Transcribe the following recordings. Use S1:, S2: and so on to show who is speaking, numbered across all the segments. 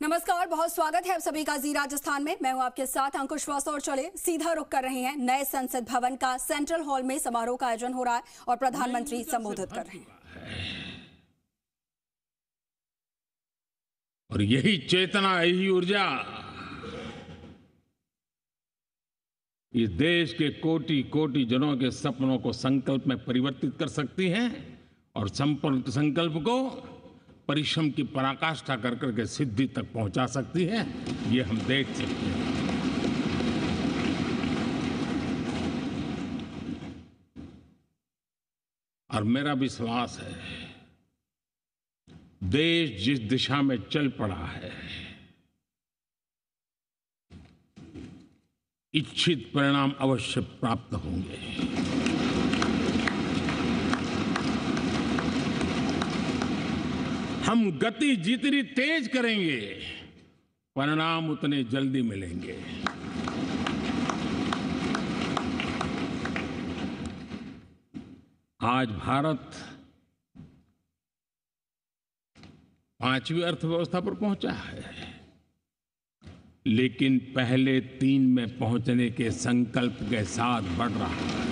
S1: नमस्कार, बहुत स्वागत है आप सभी का जी राजस्थान में। मैं हूं आपके साथ अंकुश वास्तव और चले सीधा रुख कर रहे हैं नए संसद भवन का। सेंट्रल हॉल में समारोह का आयोजन हो रहा है और प्रधानमंत्री संबोधित कर रहे हैं।
S2: और यही चेतना, यही ऊर्जा इस देश के कोटि कोटि जनों के सपनों को संकल्प में परिवर्तित कर सकती है और संकल्प को परिश्रम की पराकाष्ठा कर करके सिद्धि तक पहुंचा सकती है। ये हम देख सकते हैं। और मेरा विश्वास है, देश जिस दिशा में चल पड़ा है, इच्छित परिणाम अवश्य प्राप्त होंगे। हम गति जितनी तेज करेंगे, परिणाम उतने जल्दी मिलेंगे। आज भारत 5वीं अर्थव्यवस्था पर पहुंचा है, लेकिन पहले 3 में पहुंचने के संकल्प के साथ बढ़ रहा है।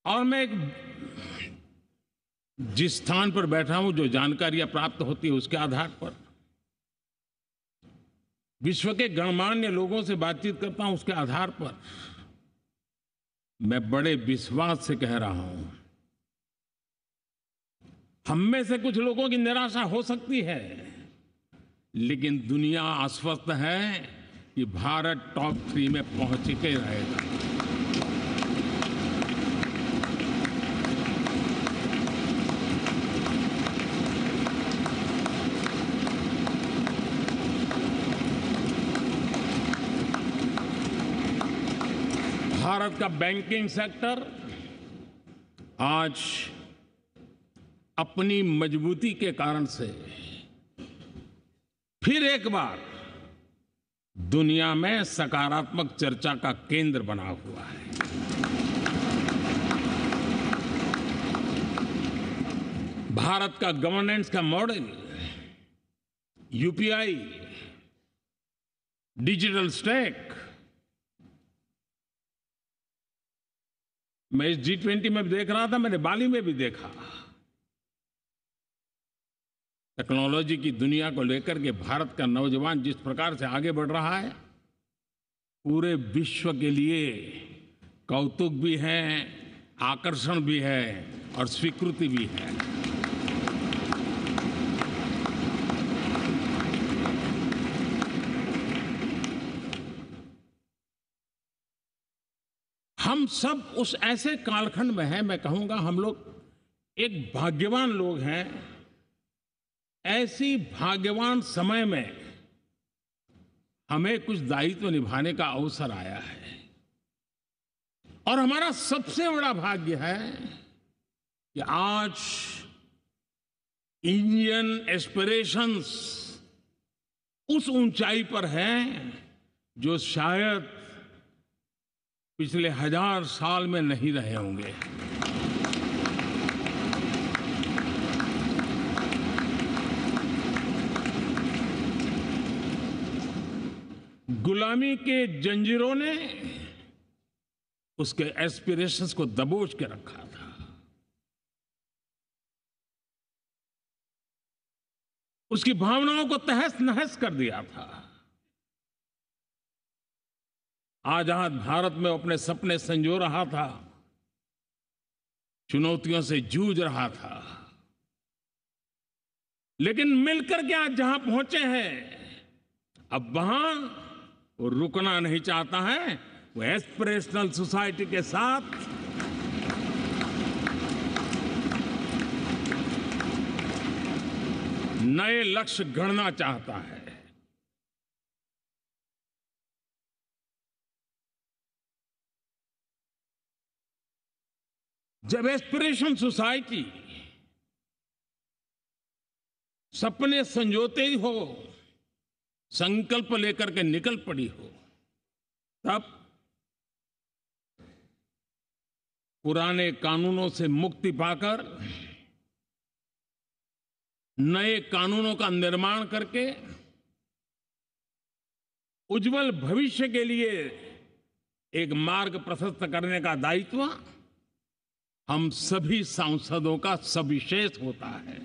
S2: और मैं जिस स्थान पर बैठा हूं, जो जानकारियां प्राप्त होती है, उसके आधार पर विश्व के गणमान्य लोगों से बातचीत करता हूं, उसके आधार पर मैं बड़े विश्वास से कह रहा हूं, हम में से कुछ लोगों की निराशा हो सकती है, लेकिन दुनिया आश्वस्त है कि भारत टॉप 3 में पहुंच के रहेगा। भारत का बैंकिंग सेक्टर आज अपनी मजबूती के कारण से फिर एक बार दुनिया में सकारात्मक चर्चा का केंद्र बना हुआ है। भारत का गवर्नेंस का मॉडल, यूपीआई, डिजिटल स्टैक, मैं इस G20 में देख रहा था, मैंने बाली में भी देखा। टेक्नोलॉजी की दुनिया को लेकर के भारत का नौजवान जिस प्रकार से आगे बढ़ रहा है, पूरे विश्व के लिए कौतुक भी है, आकर्षण भी है और स्वीकृति भी है। हम सब उस ऐसे कालखंड में हैं, मैं कहूंगा हम लोग एक भाग्यवान लोग हैं। ऐसी भाग्यवान समय में हमें कुछ दायित्व निभाने का अवसर आया है और हमारा सबसे बड़ा भाग्य है कि आज इंडियन एस्पिरेशंस उस ऊंचाई पर हैं जो शायद पिछले 1000 साल में नहीं रहे होंगे। गुलामी के जंजीरों ने उसके एस्पिरेशंस को दबोच के रखा था। उसकी भावनाओं को तहस नहस कर दिया था। आजाद भारत में अपने सपने संजो रहा था, चुनौतियों से जूझ रहा था, लेकिन मिलकर के आज जहां पहुंचे हैं, अब वहां वो रुकना नहीं चाहता है। वो एस्पिरेशनल सोसाइटी के साथ नए लक्ष्य गढ़ना चाहता है। जब एस्पिरेशन सोसाइटी सपने संजोते ही हो, संकल्प लेकर के निकल पड़ी हो, तब पुराने कानूनों से मुक्ति पाकर नए कानूनों का निर्माण करके उज्जवल भविष्य के लिए एक मार्ग प्रशस्त करने का दायित्व हम सभी सांसदों का सविशेष होता है।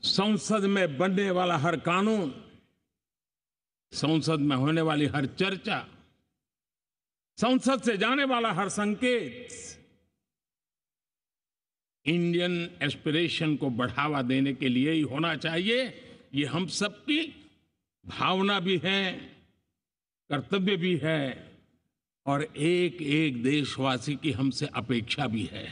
S2: संसद में बनने वाला हर कानून, संसद में होने वाली हर चर्चा, संसद से जाने वाला हर संकेत इंडियन एस्पिरेशन को बढ़ावा देने के लिए ही होना चाहिए। ये हम सबकी भावना भी है, कर्तव्य भी है और एक एक देशवासी की हमसे अपेक्षा भी है।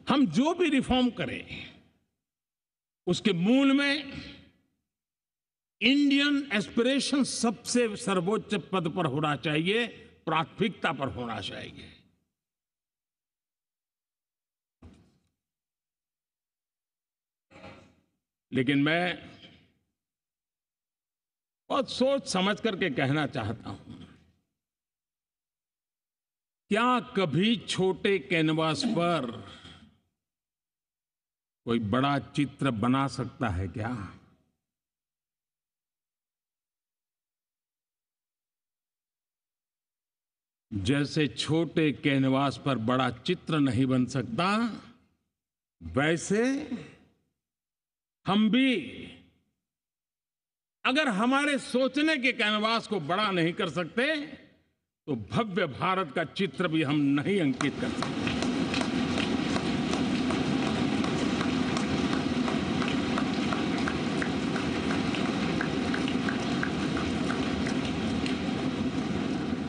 S2: हम जो भी रिफॉर्म करें उसके मूल में इंडियन एस्पिरेशन सबसे सर्वोच्च पद पर होना चाहिए, प्राथमिकता पर होना चाहिए। लेकिन मैं बहुत सोच समझ करके कहना चाहता हूं, क्या कभी छोटे कैनवास पर कोई बड़ा चित्र बना सकता है क्या? जैसे छोटे कैनवास पर बड़ा चित्र नहीं बन सकता, वैसे हम भी अगर हमारे सोचने के कैनवास को बड़ा नहीं कर सकते तो भव्य भारत का चित्र भी हम नहीं अंकित कर सकते।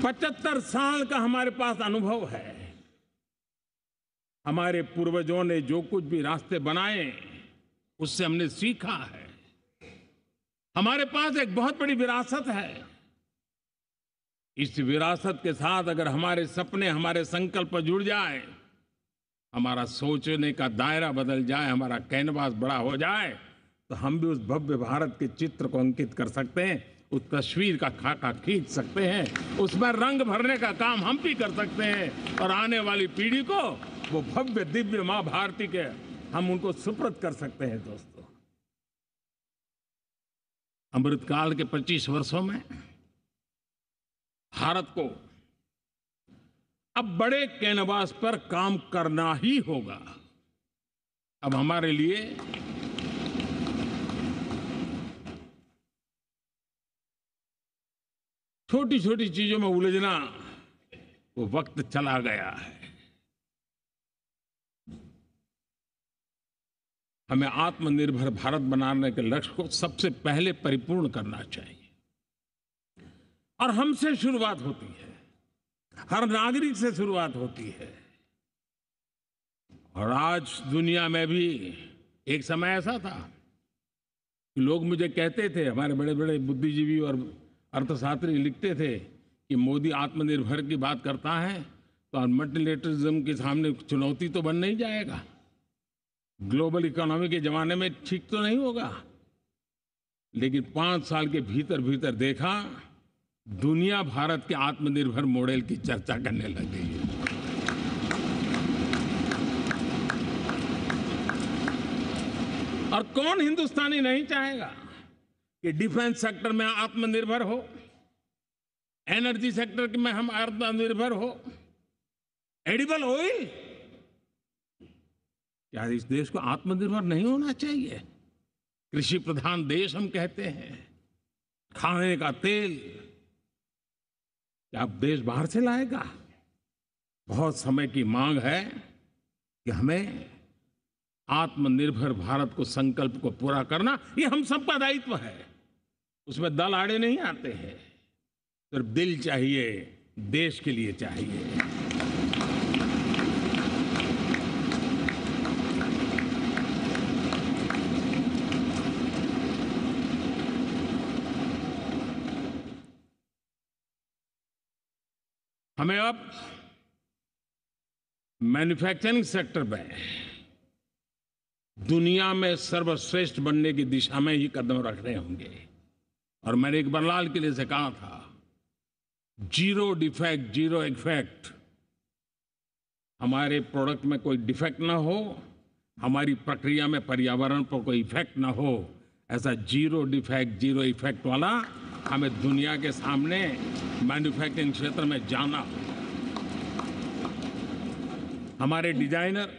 S2: पचहत्तर साल का हमारे पास अनुभव है। हमारे पूर्वजों ने जो कुछ भी रास्ते बनाए उससे हमने सीखा है। हमारे पास एक बहुत बड़ी विरासत है। इस विरासत के साथ अगर हमारे सपने, हमारे संकल्प जुड़ जाए, हमारा सोचने का दायरा बदल जाए, हमारा कैनवास बड़ा हो जाए, तो हम भी उस भव्य भारत के चित्र को अंकित कर सकते हैं, उस तस्वीर का खाका खींच सकते हैं, उसमें रंग भरने का काम हम भी कर सकते हैं और आने वाली पीढ़ी को वो भव्य दिव्य मां भारती के हम उनको सुपुर्द कर सकते हैं। दोस्तों, अमृतकाल के 25 वर्षों में भारत को अब बड़े कैनवास पर काम करना ही होगा। अब हमारे लिए छोटी छोटी चीजों में उलझना वो वक्त चला गया है। हमें आत्मनिर्भर भारत बनाने के लक्ष्य को सबसे पहले परिपूर्ण करना चाहिए और हमसे शुरुआत होती है, हर नागरिक से शुरुआत होती है। और आज दुनिया में भी एक समय ऐसा था कि लोग मुझे कहते थे, हमारे बड़े बड़े बुद्धिजीवी और अर्थशास्त्री लिखते थे कि मोदी आत्मनिर्भर की बात करता है तो मल्टीलेटरलिज्म के सामने चुनौती तो बन नहीं जाएगा, ग्लोबल इकोनॉमी के जमाने में ठीक तो नहीं होगा। लेकिन 5 साल के भीतर भीतर देखा, दुनिया भारत के आत्मनिर्भर मॉडल की चर्चा करने लग गई है। और कौन हिंदुस्तानी नहीं चाहेगा कि डिफेंस सेक्टर में आत्मनिर्भर हो, एनर्जी सेक्टर में हम आत्मनिर्भर हो, एडिबल ऑयल, क्या इस देश को आत्मनिर्भर नहीं होना चाहिए? कृषि प्रधान देश हम कहते हैं, खाने का तेल क्या अब देश बाहर से लाएगा? बहुत समय की मांग है कि हमें आत्मनिर्भर भारत को संकल्प को पूरा करना, ये हम सबका दायित्व है। उसमें दल आड़े नहीं आते हैं, सिर्फ दिल चाहिए, देश के लिए चाहिए। हमें अब मैन्युफैक्चरिंग सेक्टर में दुनिया में सर्वश्रेष्ठ बनने की दिशा में ही कदम रखने होंगे। और मैंने इकबाल लाल किले से कहा था, जीरो डिफेक्ट जीरो इफेक्ट। हमारे प्रोडक्ट में कोई डिफेक्ट ना हो, हमारी प्रक्रिया में पर्यावरण पर कोई इफेक्ट ना हो, ऐसा जीरो डिफेक्ट जीरो इफेक्ट वाला हमें दुनिया के सामने मैन्युफैक्चरिंग क्षेत्र में जाना होगा। हमारे डिजाइनर,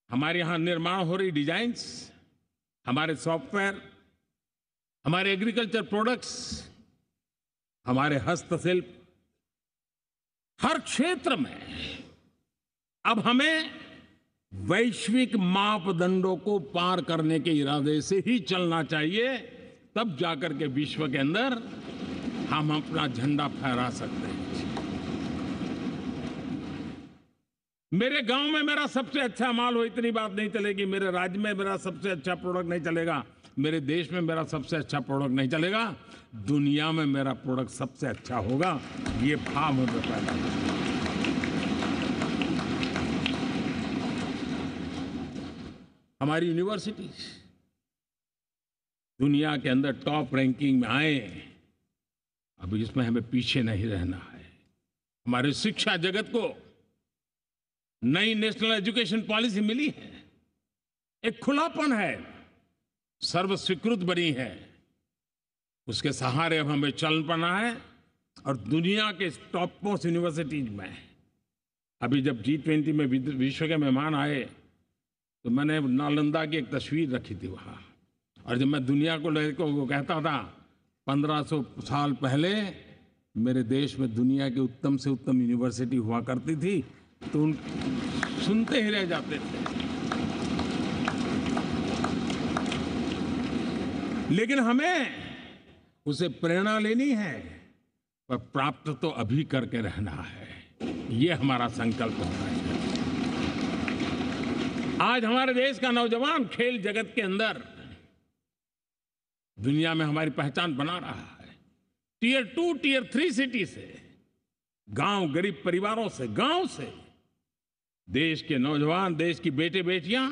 S2: हमारे यहां निर्माण हो रही डिजाइन्स, हमारे सॉफ्टवेयर, हमारे एग्रीकल्चर प्रोडक्ट्स, हमारे हस्तशिल्प, हर क्षेत्र में अब हमें वैश्विक मापदंडों को पार करने के इरादे से ही चलना चाहिए, तब जाकर के विश्व के अंदर हम अपना झंडा फहरा सकते हैं। मेरे गांव में मेरा सबसे अच्छा माल हो, इतनी बात नहीं चलेगी। मेरे राज्य में मेरा सबसे अच्छा प्रोडक्ट नहीं चलेगा, मेरे देश में मेरा सबसे अच्छा प्रोडक्ट नहीं चलेगा, दुनिया में मेरा प्रोडक्ट सबसे अच्छा होगा, ये भाव हमें पैदा होगा। हमारी यूनिवर्सिटीज दुनिया के अंदर टॉप रैंकिंग में आए, अभी इसमें हमें पीछे नहीं रहना है। हमारे शिक्षा जगत को नई नेशनल एजुकेशन पॉलिसी मिली है, एक खुलापन है, सर्व स्वीकृत बनी है, उसके सहारे अब हमें चल पड़ना है। और दुनिया के टॉप मोस्ट यूनिवर्सिटीज में अभी जब G20 में विश्व के मेहमान आए तो मैंने नालंदा की एक तस्वीर रखी थी वहां, और जब मैं दुनिया को लेकर वो कहता था 1500 साल पहले मेरे देश में दुनिया की उत्तम से उत्तम यूनिवर्सिटी हुआ करती थी, तो उन सुनते ही रह जाते थे। लेकिन हमें उसे प्रेरणा लेनी है, पर प्राप्त तो अभी करके रहना है, ये हमारा संकल्प होना है। आज हमारे देश का नौजवान खेल जगत के अंदर दुनिया में हमारी पहचान बना रहा है। टियर 2, टियर 3 सिटी से, गांव, गरीब परिवारों से, गांव से देश के नौजवान, देश की बेटे बेटियां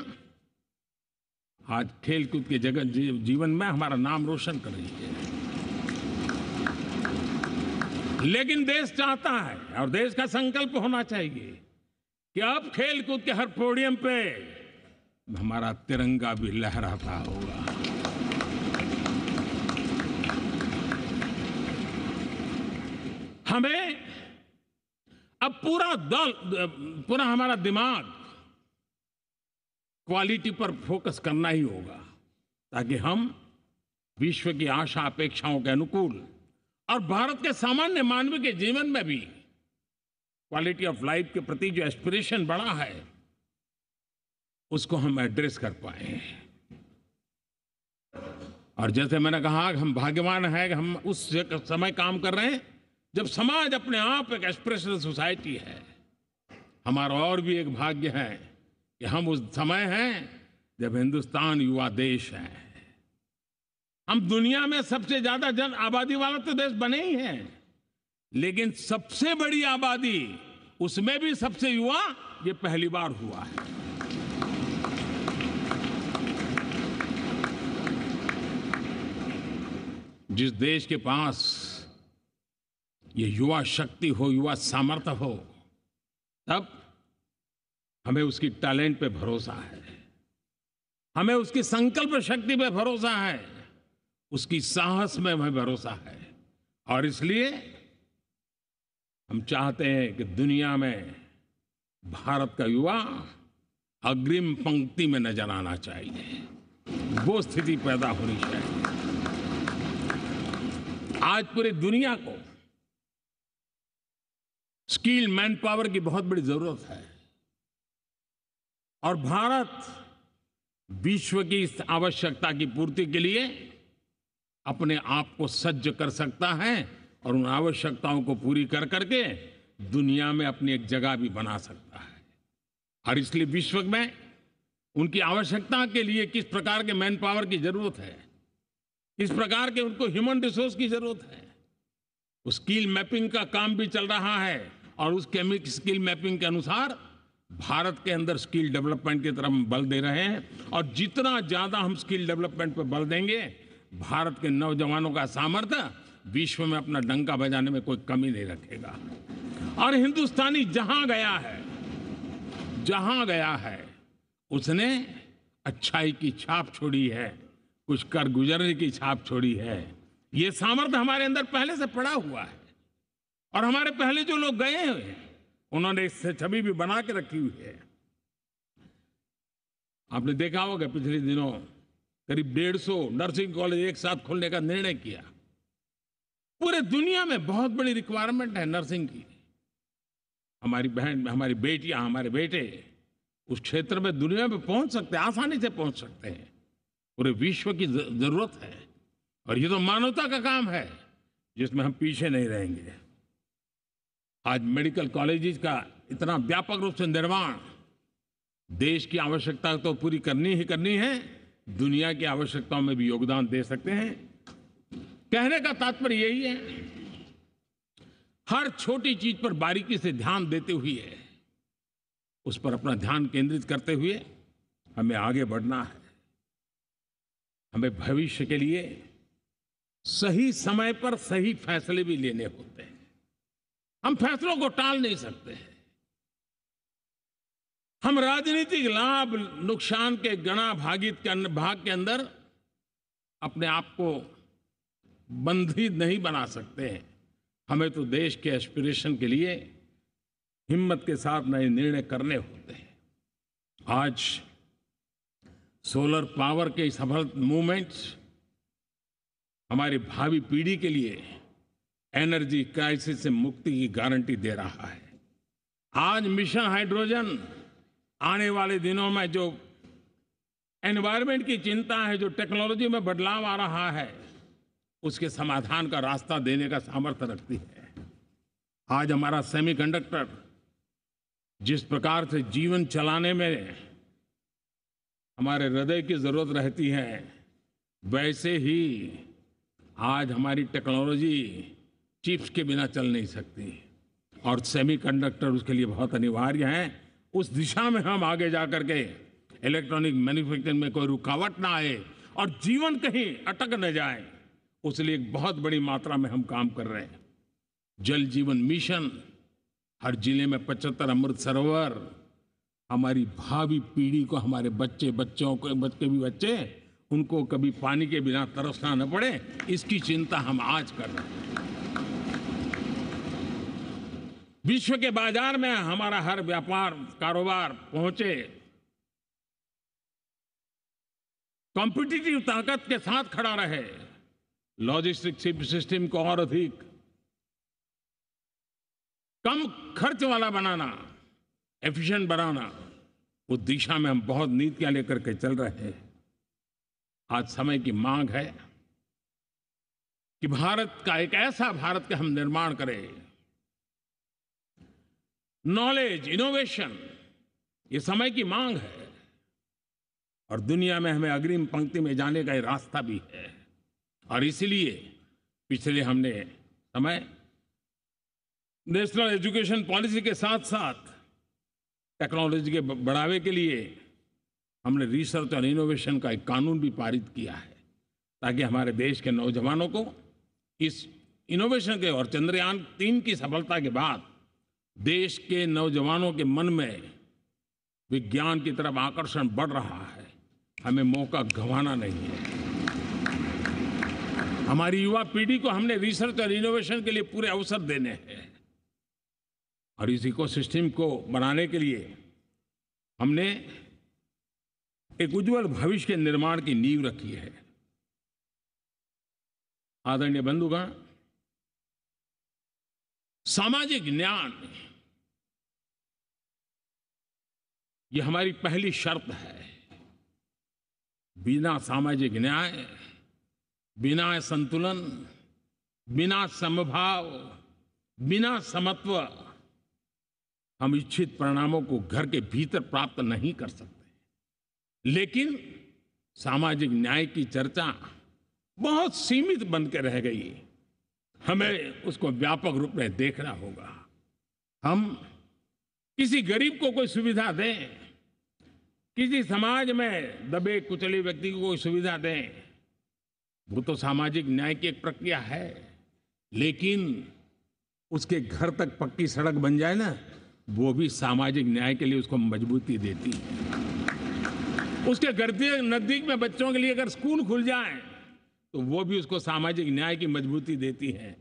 S2: आज खेलकूद के जगत जीवन में हमारा नाम रोशन कर रही है। लेकिन देश चाहता है और देश का संकल्प होना चाहिए कि अब खेलकूद के हर पोडियम पे हमारा तिरंगा भी लहराता होगा। हमें अब पूरा हमारा दिमाग क्वालिटी पर फोकस करना ही होगा, ताकि हम विश्व की आशा अपेक्षाओं के अनुकूल और भारत के सामान्य मानव के जीवन में भी क्वालिटी ऑफ लाइफ के प्रति जो एस्पिरेशन बढ़ा है उसको हम एड्रेस कर पाए। और जैसे मैंने कहा कि हम भाग्यवान हैं कि हम उस समय काम कर रहे हैं जब समाज अपने आप एक एस्पिरेशनल सोसाइटी है। हमारा और भी एक भाग्य है कि हम उस समय हैं जब हिंदुस्तान युवा देश है। हम दुनिया में सबसे ज्यादा जन आबादी वाला तो देश बने ही हैं, लेकिन सबसे बड़ी आबादी, उसमें भी सबसे युवा, ये पहली बार हुआ है। जिस देश के पास ये युवा शक्ति हो, युवा सामर्थ्य हो, तब हमें उसकी टैलेंट पे भरोसा है, हमें उसकी संकल्प शक्ति पे भरोसा है, उसकी साहस में हमें भरोसा है। और इसलिए हम चाहते हैं कि दुनिया में भारत का युवा अग्रिम पंक्ति में नजर आना चाहिए, वो स्थिति पैदा होनी चाहिए। आज पूरी दुनिया को स्किल मैन पावर की बहुत बड़ी जरूरत है, और भारत विश्व की इस आवश्यकता की पूर्ति के लिए अपने आप को सज्ज कर सकता है और उन आवश्यकताओं को पूरी कर करके दुनिया में अपनी एक जगह भी बना सकता है। और इसलिए विश्व में उनकी आवश्यकता के लिए किस प्रकार के मैन पावर की जरूरत है, किस प्रकार के उनको ह्यूमन रिसोर्स की जरूरत है, उस स्किल मैपिंग का काम भी चल रहा है। और उस स्किल मैपिंग के अनुसार भारत के अंदर स्किल डेवलपमेंट की तरफ हम बल दे रहे हैं और जितना ज्यादा हम स्किल डेवलपमेंट पर बल देंगे, भारत के नौजवानों का सामर्थ्य विश्व में अपना डंका बजाने में कोई कमी नहीं रखेगा। और हिंदुस्तानी जहां गया है उसने अच्छाई की छाप छोड़ी है, कुछ कर गुजरने की छाप छोड़ी है। ये सामर्थ्य हमारे अंदर पहले से पड़ा हुआ है और हमारे पहले जो लोग गए हैं उन्होंने इससे छवि भी बना के रखी हुई है। आपने देखा होगा पिछले दिनों करीब 150 नर्सिंग कॉलेज एक साथ खोलने का निर्णय किया। पूरे दुनिया में बहुत बड़ी रिक्वायरमेंट है नर्सिंग की। हमारी बहन, हमारी बेटियां, हमारे बेटे उस क्षेत्र में दुनिया में पहुंच सकते हैं, आसानी से पहुंच सकते हैं। पूरे विश्व की जरूरत है और ये तो मानवता का काम है जिसमें हम पीछे नहीं रहेंगे। आज मेडिकल कॉलेजेस का इतना व्यापक रूप से निर्माण देश की आवश्यकता तो पूरी करनी ही करनी है, दुनिया की आवश्यकताओं में भी योगदान दे सकते हैं। कहने का तात्पर्य यही है, हर छोटी चीज पर बारीकी से ध्यान देते हुए, उस पर अपना ध्यान केंद्रित करते हुए हमें आगे बढ़ना है। हमें भविष्य के लिए सही समय पर सही फैसले भी लेने होते हैं। हम फैसलों को टाल नहीं सकते। हम राजनीतिक लाभ नुकसान के गणा भाग के अंदर अपने आप को बंधी नहीं बना सकते हैं। हमें तो देश के एस्पिरेशन के लिए हिम्मत के साथ नए निर्णय करने होते हैं। आज सोलर पावर के सफल मूवमेंट्स हमारी भावी पीढ़ी के लिए एनर्जी क्राइसिस से मुक्ति की गारंटी दे रहा है। आज मिशन हाइड्रोजन आने वाले दिनों में जो एनवायरनमेंट की चिंता है, जो टेक्नोलॉजी में बदलाव आ रहा है, उसके समाधान का रास्ता देने का सामर्थ्य रखती है। आज हमारा सेमीकंडक्टर जिस प्रकार से जीवन चलाने में हमारे हृदय की जरूरत रहती है, वैसे ही आज हमारी टेक्नोलॉजी चिप्स के बिना चल नहीं सकती और सेमीकंडक्टर उसके लिए बहुत अनिवार्य है। उस दिशा में हम आगे जाकर के इलेक्ट्रॉनिक मैन्युफैक्चरिंग में कोई रुकावट ना आए और जीवन कहीं अटक न जाए, उसलिए एक बहुत बड़ी मात्रा में हम काम कर रहे हैं। जल जीवन मिशन, हर जिले में 75 अमृत सरोवर, हमारी भावी पीढ़ी को, हमारे बच्चों के भी बच्चे, उनको कभी पानी के बिना तरसना न पड़े, इसकी चिंता हम आज कर रहे हैं। विश्व के बाजार में हमारा हर व्यापार कारोबार पहुंचे, कॉम्पिटिटिव ताकत के साथ खड़ा रहे, लॉजिस्टिक सिस्टम को और अधिक कम खर्च वाला बनाना, एफिशिएंट बनाना, उस दिशा में हम बहुत नीतियां लेकर के चल रहे हैं। आज समय की मांग है कि भारत का एक ऐसा भारत का हम निर्माण करें। नॉलेज, इनोवेशन, ये समय की मांग है और दुनिया में हमें अग्रिम पंक्ति में जाने का ये रास्ता भी है। और इसीलिए पिछले हमने समय नेशनल एजुकेशन पॉलिसी के साथ साथ टेक्नोलॉजी के बढ़ावे के लिए हमने रिसर्च और इनोवेशन का एक कानून भी पारित किया है, ताकि हमारे देश के नौजवानों को इस इनोवेशन के और चंद्रयान 3 की सफलता के बाद देश के नौजवानों के मन में विज्ञान की तरफ आकर्षण बढ़ रहा है। हमें मौका गंवाना नहीं है। हमारी युवा पीढ़ी को हमने रिसर्च और इनोवेशन के लिए पूरे अवसर देने हैं और इस इकोसिस्टम को बनाने के लिए हमने एक उज्जवल भविष्य के निर्माण की नींव रखी है। आदरणीय बंधुगण, सामाजिक न्याय ये हमारी पहली शर्त है। बिना सामाजिक न्याय, बिना संतुलन, बिना समभाव, बिना समत्व हम इच्छित परिणामों को घर के भीतर प्राप्त नहीं कर सकते। लेकिन सामाजिक न्याय की चर्चा बहुत सीमित बन के रह गई। हमें उसको व्यापक रूप में देखना होगा। हम किसी गरीब को कोई सुविधा दें, किसी समाज में दबे कुचले व्यक्ति को कोई सुविधा दें, वो तो सामाजिक न्याय की एक प्रक्रिया है। लेकिन उसके घर तक पक्की सड़क बन जाए ना, वो भी सामाजिक न्याय के लिए उसको मजबूती देती है। उसके घर के नजदीक में बच्चों के लिए अगर स्कूल खुल जाए तो वो भी उसको सामाजिक न्याय की मजबूती देती है।